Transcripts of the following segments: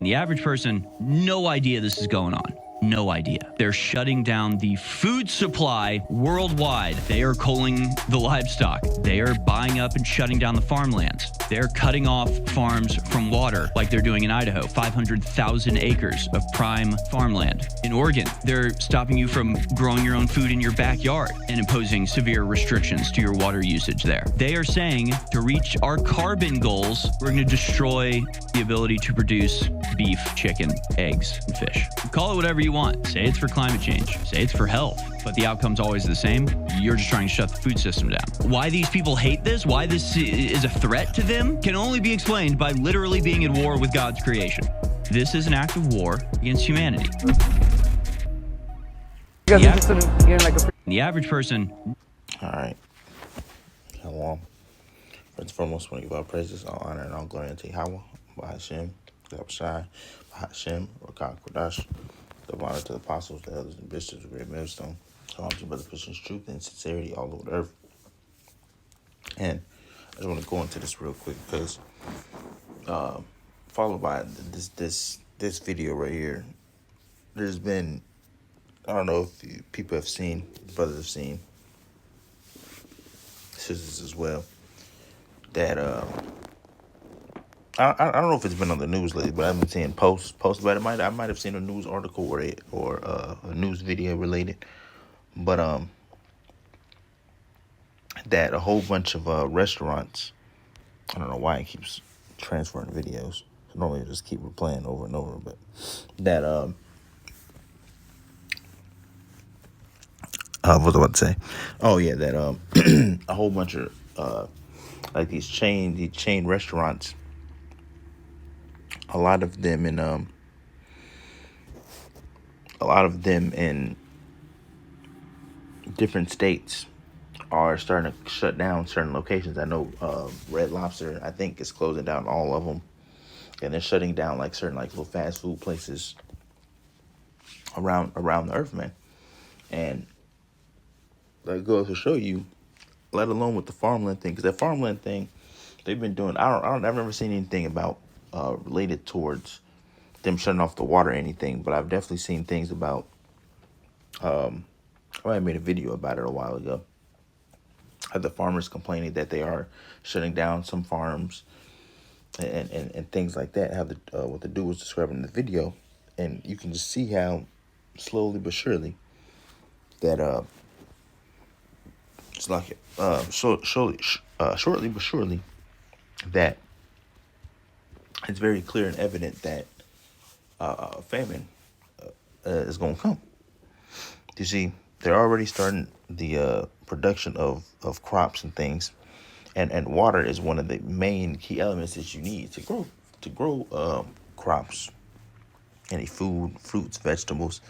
The average person, no idea this is going on. No idea. They're shutting down the food supply worldwide. They are culling the livestock. They are buying up and shutting down the farmlands. They're cutting off farms from water like they're doing in Idaho, 500,000 acres of prime farmland. In Oregon, they're stopping you from growing your own food in your backyard and imposing severe restrictions to your water usage there. They are saying to reach our carbon goals, we're going to destroy the ability to produce beef, chicken, eggs, and fish. Call it whatever you want. Say it's for climate change. Say it's for health. But the outcome's always the same. You're just trying to shut the food system down. Why these people hate this, why this is a threat to them, can only be explained by literally being at war with God's creation. This is an act of war against humanity. You guys interested in getting like a... The average person... All right. Hello. First and foremost, I want to give all praises, all honor, and all glory unto Yahweh, Bahashem, Shai, Bahashem, Rakah Kodash. The honor to the apostles, the elders, and bishops of Great Millstone. So I'm to Brother Christian's truth and sincerity all over the earth. And I just want to go into this real quick because followed by this video right here. There's been, I don't know if people have seen, brothers have seen, sisters as well, that I don't know if it's been on the news lately, but I've been seeing posts about it. I might have seen a news article or a news video related, but that a whole bunch of restaurants. I don't know why it keeps transferring videos. Normally I just keep replaying over and over, but that what was I about to say? Oh yeah, that a whole bunch of like these chain restaurants. A lot of them in different states are starting to shut down certain locations. I know Red Lobster, I think, is closing down all of them, and they're shutting down like certain like little fast food places around the earth, man. And that goes to show you, let alone with the farmland thing, because that farmland thing they've been doing. I've never seen anything about related towards them shutting off the water or anything, but I've definitely seen things about. I made a video about it a while ago. The farmers complaining that they are shutting down some farms and things like that. How what the dude was describing in the video, and you can just see how slowly but surely that it's like shortly but surely that it's very clear and evident that famine is going to come. You see, they're already starting the production of crops and things, and water is one of the main key elements that you need to grow crops, any food, fruits, vegetables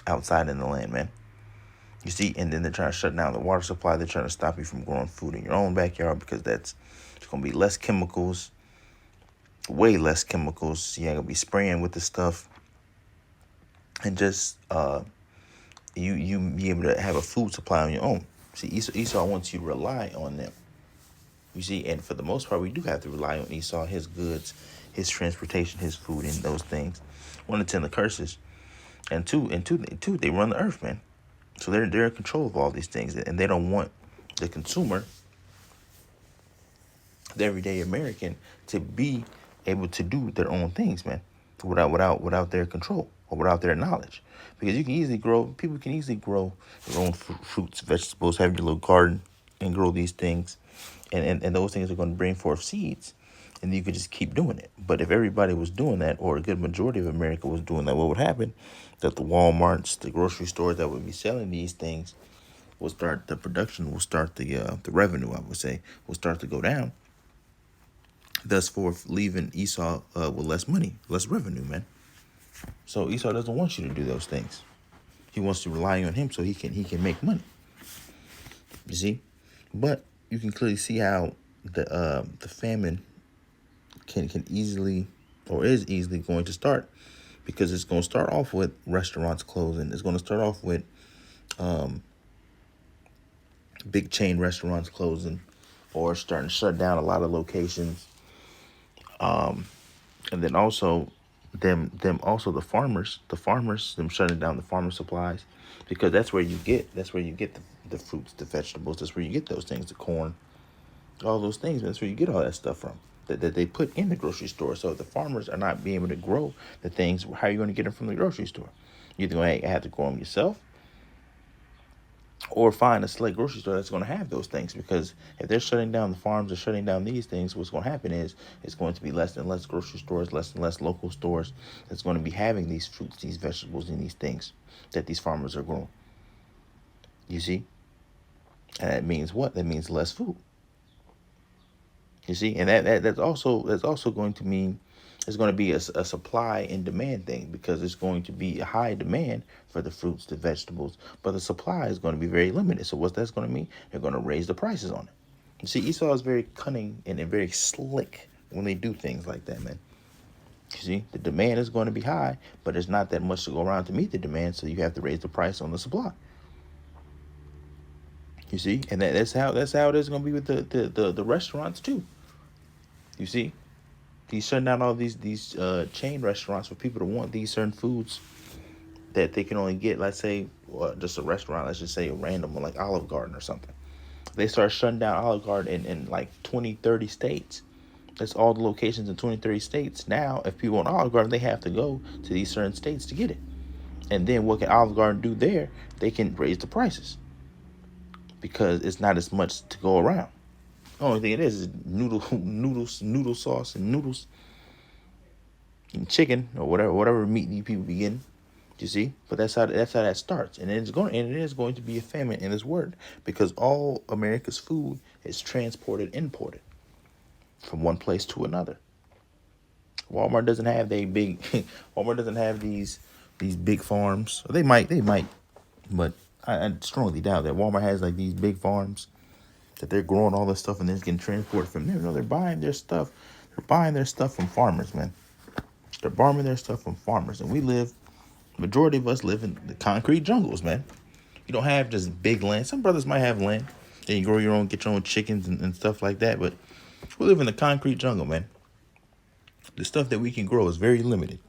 outside in the land, man. You see, and then they're trying to shut down the water supply. They're trying to stop you from growing food in your own backyard because it's going to be less chemicals. Way less chemicals. You ain't gonna be spraying with the stuff, and just you be able to have a food supply on your own. See, Esau wants you to rely on them. You see, and for the most part, we do have to rely on Esau, his goods, his transportation, his food, and those things. 1 of 10 the curses, and two, they run the earth, man. So they're in control of all these things, and they don't want the consumer, the everyday American, to be able to do their own things, man, without their control or without their knowledge. Because people can easily grow their own fruits, vegetables, have your little garden and grow these things. And those things are going to bring forth seeds, and you could just keep doing it. But if everybody was doing that, or a good majority of America was doing that, what would happen? That the Walmarts, the grocery stores that would be selling these things the production will start, the revenue, I would say, will start to go down. Thus forth, leaving Esau with less money, less revenue, man. So Esau doesn't want you to do those things. He wants to rely on him so he can make money. You see, but you can clearly see how the famine can easily, or is easily going to start, because it's going to start off with restaurants closing. It's going to start off with big chain restaurants closing, or starting to shut down a lot of locations. And then also them also the farmers, them shutting down the farmer supplies, because that's where you get the fruits, the vegetables. That's where you get those things, the corn, all those things. That's where you get all that stuff from that they put in the grocery store. So if the farmers are not being able to grow the things, how are you going to get them from the grocery store? You're either going to have to grow them yourself, or find a select grocery store that's going to have those things. Because if they're shutting down the farms or shutting down these things, what's going to happen is it's going to be less and less grocery stores, less and less local stores that's going to be having these fruits, these vegetables, and these things that these farmers are growing. You see? And that means what? That means less food. You see? And that's also going to mean it's going to be a supply and demand thing, because it's going to be a high demand for the fruits, the vegetables, but the supply is going to be very limited. So what's that's going to mean? They're going to raise the prices on it. You see, Esau is very cunning and very slick when they do things like that, man. You see, the demand is going to be high, but there's not that much to go around to meet the demand, so you have to raise the price on the supply. You see, and that's how it is going to be with the restaurants too. You see, he's shutting down all these chain restaurants for people to want these certain foods that they can only get. Let's say just a restaurant, let's just say a random one like Olive Garden or something. They start shutting down Olive Garden in like 20, 30 states. That's all the locations in 20, 30 states. Now, if people want Olive Garden, they have to go to these certain states to get it. And then what can Olive Garden do there? They can raise the prices, because it's not as much to go around. The only thing it is noodle sauce and noodles and chicken or whatever meat you people be getting. You see, but that's how that starts, and it is going to be a famine in this world, because all America's food is imported from one place to another. Walmart doesn't have Walmart doesn't have these big farms. They might, but I strongly doubt that Walmart has like these big farms that they're growing all this stuff and then it's getting transported from there. No, they're buying their stuff. They're buying their stuff from farmers, man. They're buying their stuff from farmers, and majority of us live in the concrete jungles, man. You don't have just big land. Some brothers might have land, and you grow your own, get your own chickens and stuff like that. But we live in the concrete jungle, man. The stuff that we can grow is very limited.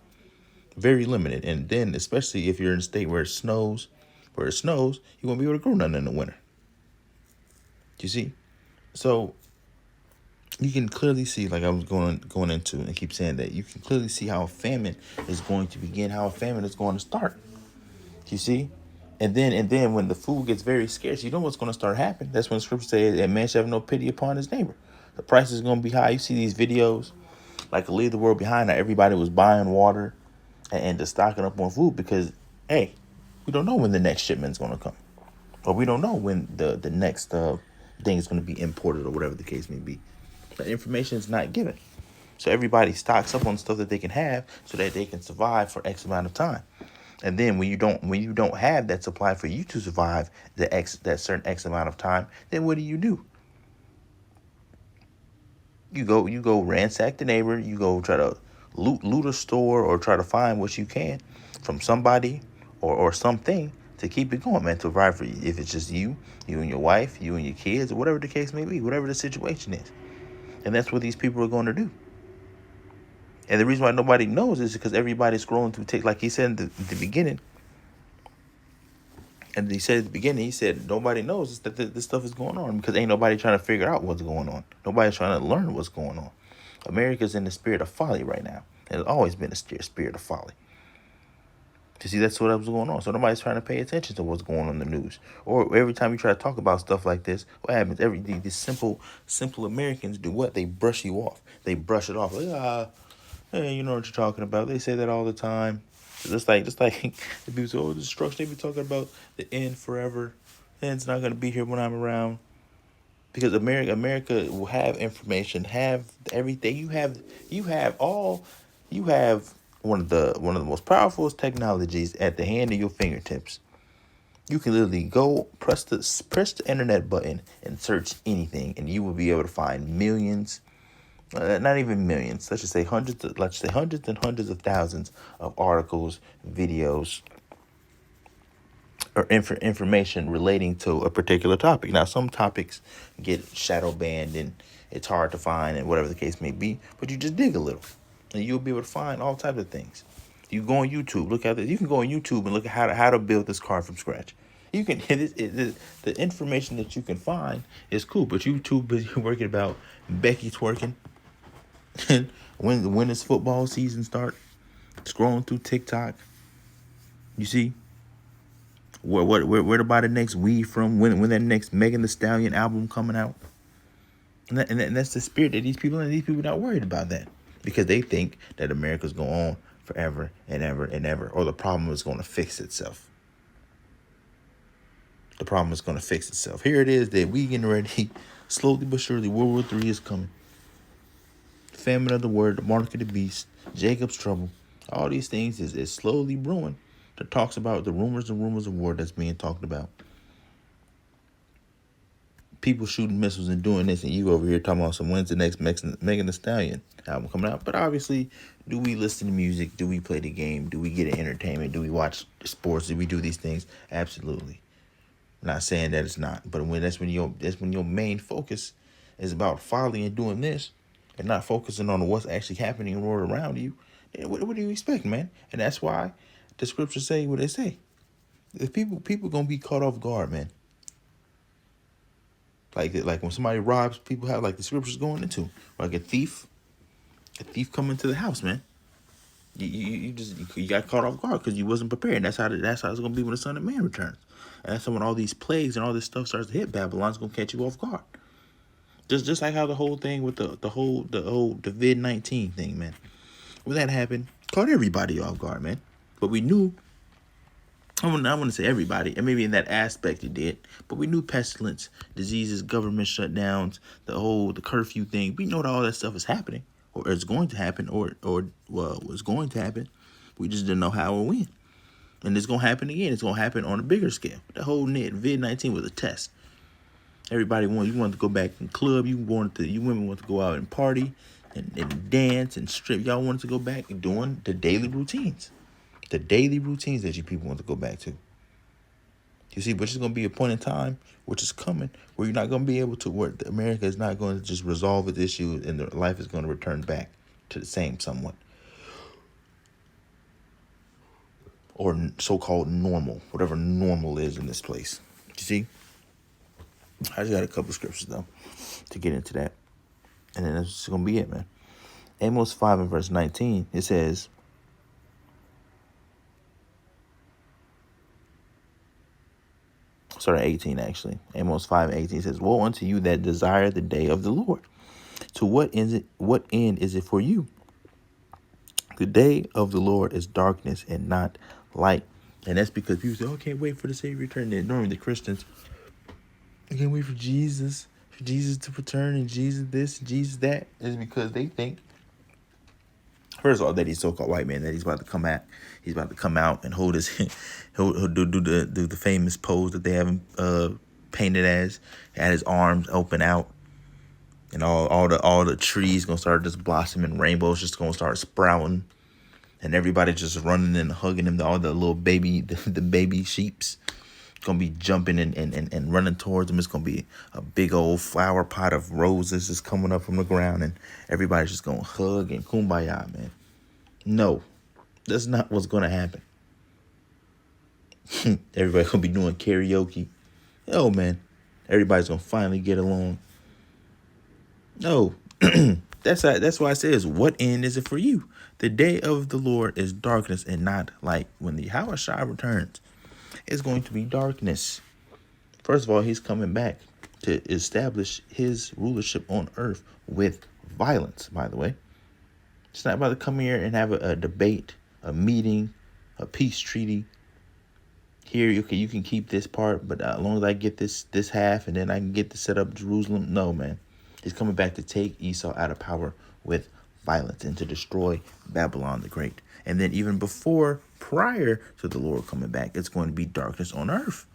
Very limited. And then, especially if you're in a state where it snows, you won't be able to grow nothing in the winter. You see? So you can clearly see, like I was going into, and I keep saying that, you can clearly see how a famine is going to begin, how a famine is going to start. You see? And then when the food gets very scarce, you know what's going to start happening? That's when the scripture says that man shall have no pity upon his neighbor. The price is going to be high. You see these videos, like Leave the World Behind, how everybody was buying water and just stocking up on food, because, hey, we don't know when the next shipment's going to come. Or we don't know when the next thing is going to be imported, or whatever the case may be. That information is not given. So everybody stocks up on stuff that they can have so that they can survive for X amount of time. And then when you don't have that supply for you to survive that certain X amount of time, then what do? You go ransack the neighbor, you go try to loot a store, or try to find what you can from somebody or something to keep it going, man, to provide for you. If it's just you and your wife, you and your kids, or whatever the case may be, whatever the situation is. And that's what these people are going to do. And the reason why nobody knows is because everybody's scrolling through TikTok. Like he said at the beginning, and he said nobody knows that this stuff is going on, because ain't nobody trying to figure out what's going on. Nobody's trying to learn what's going on. America's in the spirit of folly right now. It's always been a spirit of folly. You see, that's what was going on. So nobody's trying to pay attention to what's going on in the news. Or every time you try to talk about stuff like this, what happens? These simple Americans do what? They brush you off. They brush it off. Like, hey, you know what you're talking about. They say that all the time. Just like the people say, destruction. They be talking about the end forever. The end's not going to be here when I'm around. Because America will have information, have everything. You have one of the most powerful technologies at the hand of your fingertips. You can literally go press the internet button and search anything, and you will be able to find millions, not even millions. Let's say hundreds and hundreds of thousands of articles, videos, or information relating to a particular topic. Now, some topics get shadow banned and it's hard to find, and whatever the case may be, but you just dig a little. And you'll be able to find all types of things. You go on YouTube, look at this. You can go on YouTube and look at how to build this car from scratch. You can the information that you can find is cool, but YouTube is working about Becky twerking. And when does football season start? Scrolling through TikTok, you see where to buy the next weed from? When that next Megan Thee Stallion album coming out? And that's the spirit that these people, and these people are not worried about that because they think that America's going on forever and ever and ever, or the problem is going to fix itself. The problem is going to fix itself. Here it is that we getting ready, slowly but surely. World War III is coming. Famine of the word, the mark of the beast, Jacob's trouble. All these things is slowly brewing. That talks about the rumors and rumors of war that's being talked about. People shooting missiles and doing this, and you over here talking about when's the next Megan Thee Stallion album coming out. But obviously, do we listen to music? Do we play the game? Do we get entertainment? Do we watch sports? Do we do these things? Absolutely. I'm not saying that it's not, but that's when your main focus is about following and doing this, and not focusing on what's actually happening in the world around you. What do you expect, man? And that's why the scriptures say what they say. If people gonna be caught off guard, man. Like when somebody robs, people have like the scriptures going into like a thief coming to the house, man. You got caught off guard because you wasn't prepared. That's how it's gonna be when the Son of Man returns. And that's when all these plagues and all this stuff starts to hit. Babylon's gonna catch you off guard. Just like how the whole thing with the whole COVID-19 thing, man. When that happened, caught everybody off guard, man. But we knew. I want to say everybody, and maybe in that aspect it did, but we knew pestilence, diseases, government shutdowns, the curfew thing. We know that all that stuff is happening, or it's going to happen, or was going to happen. We just didn't know how or when. And it's going to happen again. It's going to happen on a bigger scale. The whole COVID-19 was a test. Everybody wanted to go back and club. You women want to go out and party and dance and strip. Y'all wanted to go back and doing the daily routines. The daily routines that you people want to go back to. You see, but there's going to be a point in time, which is coming, where you're not going to be able to, where America is not going to just resolve its issue and their life is going to return back to the same somewhat. Or so-called normal, whatever normal is in this place. You see? I just got a couple of scriptures, though, to get into that. And then that's just going to be it, man. Amos 5 and verse 19, it says, Sorry, 18 actually. Amos 5:18 says, "Woe unto you that desire the day of the Lord. To what end is it for you? The day of the Lord is darkness and not light." And that's because people say, "Oh, can't wait for the Savior to return." Then normally the Christians, I can't wait for Jesus to return, and Jesus this, and Jesus that. Is because they think, first of all, that he's so-called white man, that he's about to come out. He's about to come out and hold his, he'll do the famous pose that they have him painted as. Had his arms open out, and all the trees gonna start just blossoming, rainbows just gonna start sprouting, and everybody just running and hugging him. All the little baby, the baby sheeps, gonna be jumping and running towards him. It's gonna be a big old flower pot of roses just coming up from the ground, and everybody's just gonna hug and kumbaya, man. No, that's not what's gonna happen. Everybody's gonna be doing karaoke. Oh man, everybody's gonna finally get along. No, that's why it says, "What end is it for you? The day of the Lord is darkness and not light." When the Yahweh returns, it's going to be darkness. First of all, he's coming back to establish his rulership on earth with violence, by the way. It's not about to come here and have a debate, a meeting, a peace treaty. Here, you can keep this part, but as long as I get this half, and then I can get to set up Jerusalem. No, man. He's coming back to take Esau out of power with violence and to destroy Babylon the Great. And then even prior to the Lord coming back, it's going to be darkness on earth.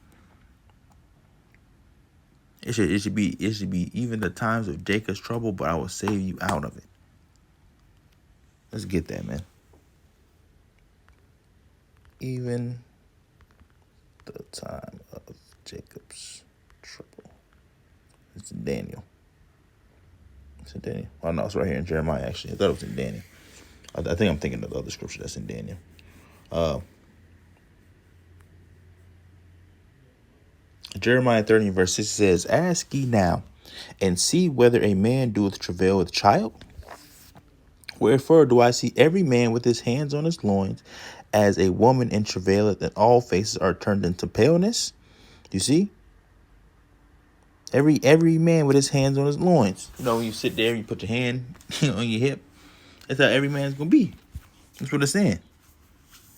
It should be even the times of Jacob's trouble, but I will save you out of it. Let's get that, man. Even the time of Jacob's trouble. It's in Daniel. It's in Daniel. Oh, no, it's right here in Jeremiah, actually. I thought it was in Daniel. I think I'm thinking of the other scripture that's in Daniel. Jeremiah 30 verse 6 says, "Ask ye now, and see whether a man doeth travail with child. Wherefore do I see every man with his hands on his loins, as a woman in travail, and all faces are turned into paleness." You see? Every man with his hands on his loins. You know, when you sit there and you put your hand on your hip, that's how every man's gonna be. That's what it's saying.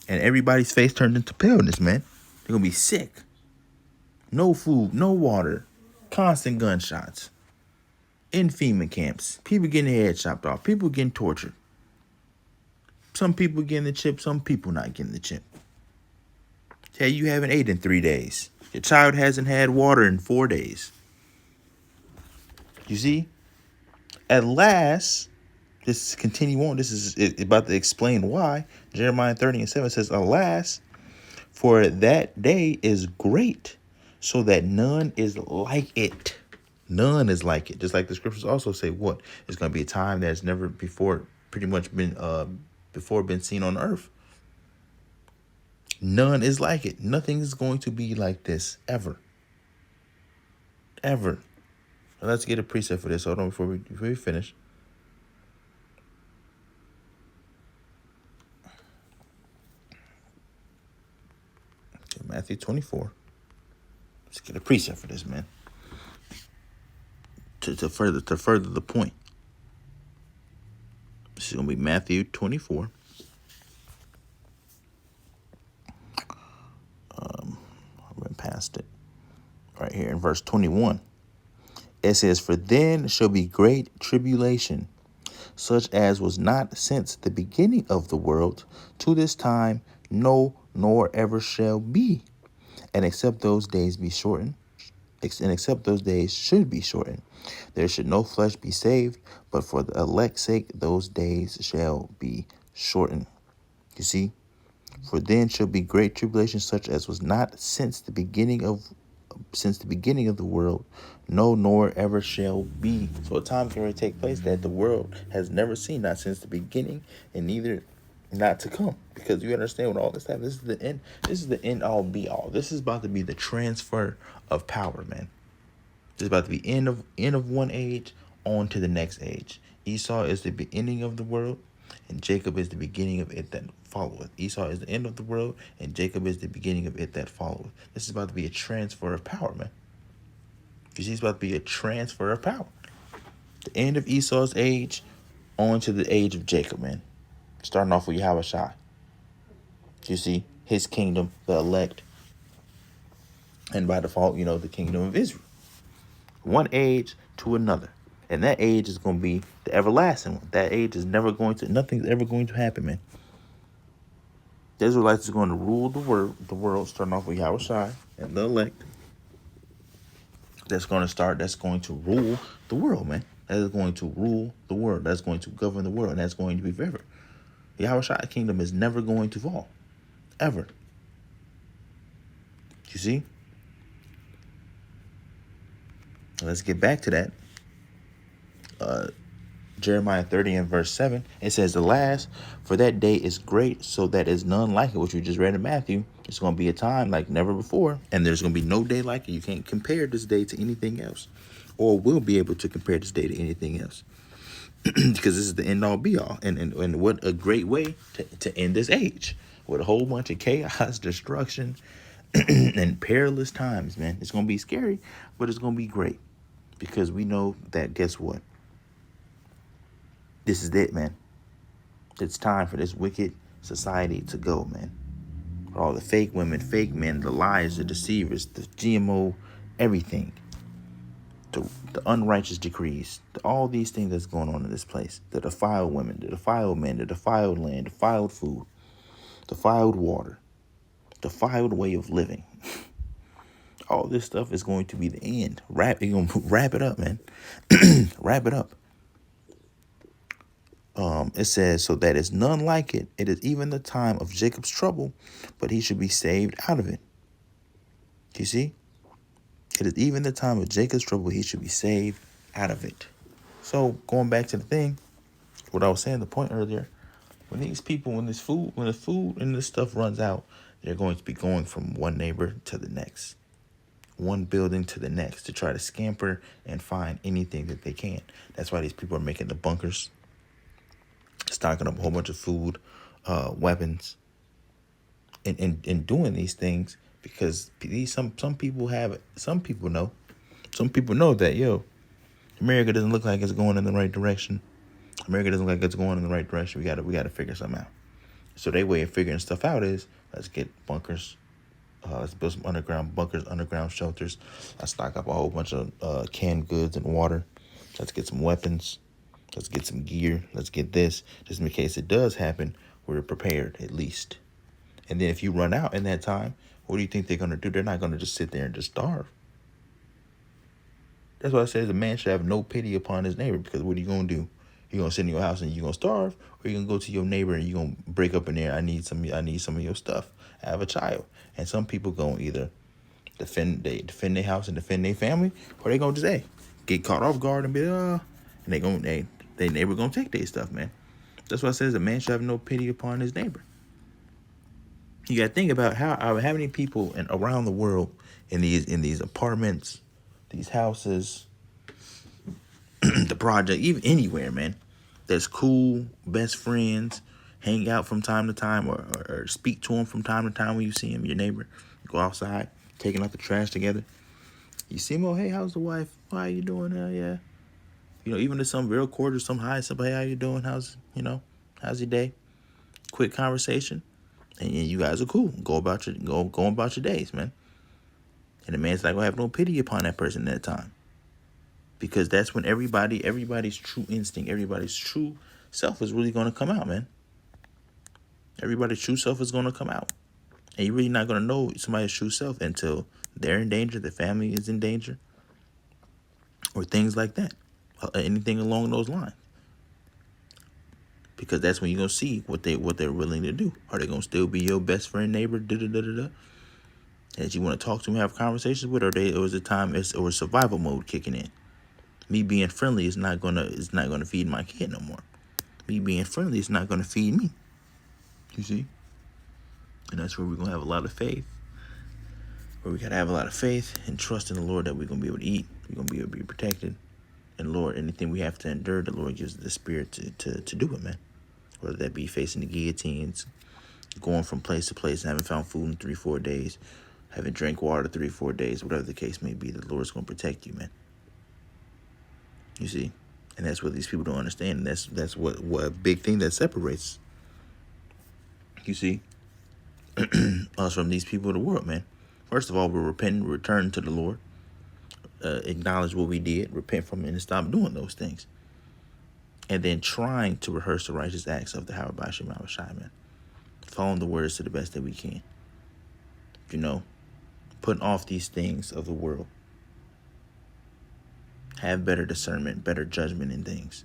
And everybody's face turned into paleness, man. They're gonna be sick. No food, no water, constant gunshots. In FEMA camps, people getting their head chopped off, people getting tortured. Some people getting the chip, some people not getting the chip. Hey, you haven't ate in 3 days. Your child hasn't had water in 4 days. You see? At last, this is continue on. This is about to explain why. Jeremiah 30 and 7 says, "Alas, for that day is great, so that none is like it." None is like it. Just like the scriptures also say, what? It's going to be a time that's never before pretty much been seen on earth. None is like it. Nothing is going to be like this ever. Ever. Now let's get a precept for this. Hold on before we finish. Okay, Matthew 24. Let's get a precept for this, man. To further the point. This is gonna be Matthew 24. I went past it. Right here in verse 21. It says, "For then shall be great tribulation, such as was not since the beginning of the world to this time, no, nor ever shall be. And except those days be shortened, and except those days should be shortened, there should no flesh be saved, but for the elect's sake those days shall be shortened." You see? "For then shall be great tribulation, such as was not since the beginning of the world, no, nor ever shall be." So a time can really take place that the world has never seen, not since the beginning, and neither not to come. Because you understand what all this happened. This is the end. This is the end all be all. This is about to be the transfer of power, man. This is about to be end of one age on to the next age. Esau is the beginning of the world, and Jacob is the beginning of it that followeth. Esau is the end of the world, and Jacob is the beginning of it that followeth. This is about to be a transfer of power, man. You see, it's about to be a transfer of power. The end of Esau's age on to the age of Jacob, man. Starting off with Yahweh Shai. You see, his kingdom, the elect, and by default, the kingdom of Israel. One age to another. And that age is going to be the everlasting one. That age is nothing's ever going to happen, man. The Israelites is going to rule the world, starting off with Yahweh Shai and the elect. That's going to rule the world, man. That is going to rule the world. That's going to govern the world. And that's going to be forever. The Yahweh Shai kingdom is never going to fall. Ever. You see? Let's get back to that. Jeremiah 30 and verse 7, it says, "Alas, for that day is great, so that is none like it," which we just read in Matthew. It's going to be a time like never before, and there's going to be no day like it. You can't compare this day to anything else, or will be able to compare this day to anything else, because this is the end all be all. And what a great way to end this age, with a whole bunch of chaos, destruction, and perilous times, man. It's going to be scary, but it's going to be great, because we know that, guess what? This is it, man. It's time for this wicked society to go, man. For all the fake women, fake men, the liars, the deceivers, the GMO, everything. The unrighteous decrees, all these things that's going on in this place. The defiled women, the defiled men, the defiled land, defiled food, defiled water, defiled way of living. All this stuff is going to be the end. You're going to wrap it up, man. Wrap it up. It says, "So that is none like it. It is even the time of Jacob's trouble, but he should be saved out of it." You see? It is even the time of Jacob's trouble, he should be saved out of it. So going back to the thing, what I was saying, the point earlier, when the food and this stuff runs out, they're going to be going from one neighbor to the next, one building to the next, to try to scamper and find anything that they can. That's why these people are making the bunkers, stocking up a whole bunch of food, weapons, and doing these things because some people have it. Some people know that America doesn't look like it's going in the right direction. America doesn't look like it's going in the right direction. We gotta figure something out. So their way of figuring stuff out is, let's get bunkers. Let's build some underground bunkers, underground shelters. Let's stock up a whole bunch of canned goods and water. Let's get some weapons. Let's get some gear. Let's get this. Just in case it does happen, we're prepared at least. And then if you run out in that time, what do you think they're going to do? They're not going to just sit there and just starve. That's why I says a man should have no pity upon his neighbor, because what are you going to do? You going to sit in your house and you going to starve, or you going to go to your neighbor and you going to break up in there? I need some of your stuff. I have a child. And some people going to either defend their house and defend their family, or they going to just get caught off guard and be and their neighbor going to take their stuff, man. That's why it says a man should have no pity upon his neighbor. You got to think about how many people around the world in these apartments, these houses, the project, even anywhere, man, that's cool, best friends, hang out from time to time, or speak to them from time to time when you see him, your neighbor. Go outside, taking out the trash together. You see him, hey, how's the wife? How you doing? Yeah. Even to some real cordial, some hi, somebody, how you doing? How's your day? Quick conversation. And you guys are cool. Go about your days, man. And the man's not gonna have no pity upon that person at that time, because that's when everybody's true instinct, everybody's true self is really gonna come out, man. Everybody's true self is gonna come out, and you're really not gonna know somebody's true self until they're in danger, the family is in danger, or things like that, anything along those lines. Because that's when you're gonna see what they're willing to do. Are they gonna still be your best friend, neighbor, that you want to talk to and have conversations with, or is it time or survival mode kicking in? Me being friendly is not gonna feed my kid no more. Me being friendly is not gonna feed me. You see? And that's where we're gonna have a lot of faith. Where we gotta have a lot of faith and trust in the Lord that we're gonna be able to eat, we're gonna be able to be protected. And Lord, anything we have to endure, the Lord gives us the spirit to do it, man. Whether that be facing the guillotines, going from place to place and having found food in 3-4 days, having drank water 3-4 days, whatever the case may be, the Lord's going to protect you, man. You see? And that's what these people don't understand. And that's what a big thing that separates, you see, us from these people of the world, man. First of all, we're repenting, return to the Lord, acknowledge what we did, repent from it, and stop doing those things. And then trying to rehearse the righteous acts of the Howard Bashim Shai, man. Following the words to the best that we can. Putting off these things of the world. Have better discernment, better judgment in things.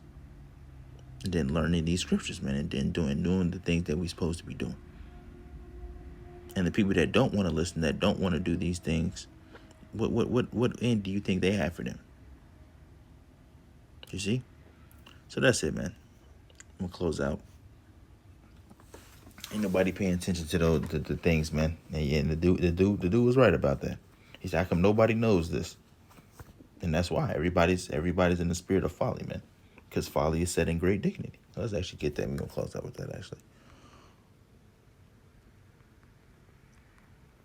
And then learning these scriptures, man. And then doing the things that we're supposed to be doing. And the people that don't want to listen, that don't want to do these things, what end do you think they have for them? You see? So that's it, man. I'm gonna close out. Ain't nobody paying attention to the things, man. And the dude was right about that. He said, how come nobody knows this? And that's why everybody's in the spirit of folly, man. Because folly is set in great dignity. Let's actually get that. We're gonna close out with that, actually.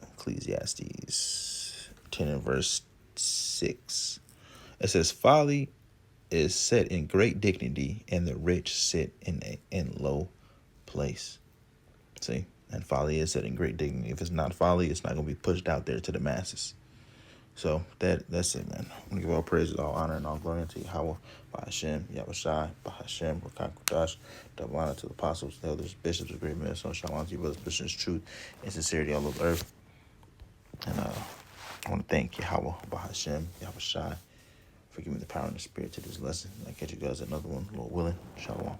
Ecclesiastes 10 and verse 6. It says, folly is set in great dignity, and the rich sit in low place. See? And folly is set in great dignity. If it's not folly, it's not going to be pushed out there to the masses. So that's it, man. I'm going to give all praises, all honor, and all glory unto Yahweh, Bahashem, Yahushai, Bahashem, Rakak Kodash, double honor to the apostles, elders, bishops, of great men, so shalom to you, brothers, Christians, truth, and sincerity all over the earth. And I want to thank Yahweh, Bahashem, Yahushai, for giving me the power and the spirit to this lesson. And I catch you guys another one, Lord willing. Shalom.